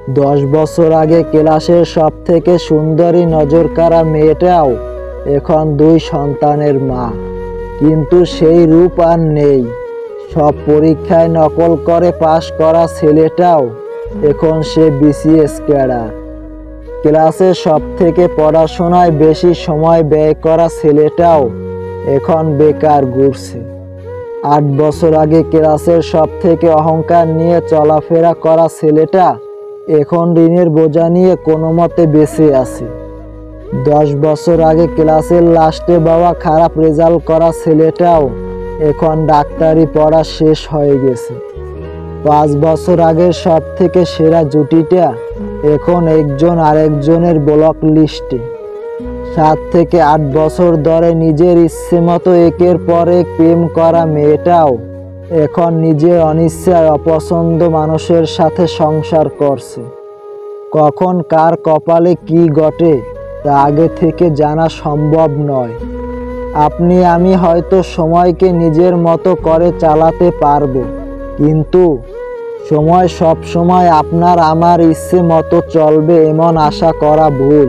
10 বছর আগে ক্লাসের সবথেকে সুন্দরী নজরকাড়া মেয়েটাও এখন 2 সন্তানের মা। কিন্তু সেই রূপ আর নেই। সব পরীক্ষায় নকল করে পাশ করা ছেলেটাও এখন সে বিসিএস ক্যাডার। ক্লাসে সবথেকে পড়াশোনায় বেশি সময় ব্যয় করা ছেলেটাও এখন বেকার ঘুরছে। 8 বছর আগে ক্লাসের সবথেকে অহংকার নিয়ে চলাফেরা করা ছেলেটা এখন ঋণের বোঝা নিয়ে কোনো মতে বেঁচে আছে। 10 বছর আগে ক্লাসের লাস্টে বাবা খারাপ রেজাল্ট করা ছেলেটাও এখন ডাক্তারি পড়া শেষ হয়ে গেছে। 5 বছর আগের সবথেকে সেরা জুটিটা এখন একজন আরেকজনের ব্লক লিস্টে। 7 থেকে 8 বছর ধরে নিজের ইচ্ছে মতো একের পর এক প্রেম করা মেয়েটাও এখন নিজের অনিচ্ছায় অপছন্দ মানুষের সাথে সংসার করছে। কখন কার কপালে কি ঘটে তা আগে থেকে জানা সম্ভব নয়। আপনি আমি হয়তো সময়কে নিজের মতো করে চালাতে পারবো, কিন্তু সময় সব সময় আপনার আমার ইচ্ছে মতো চলবে এমন আশা করা ভুল।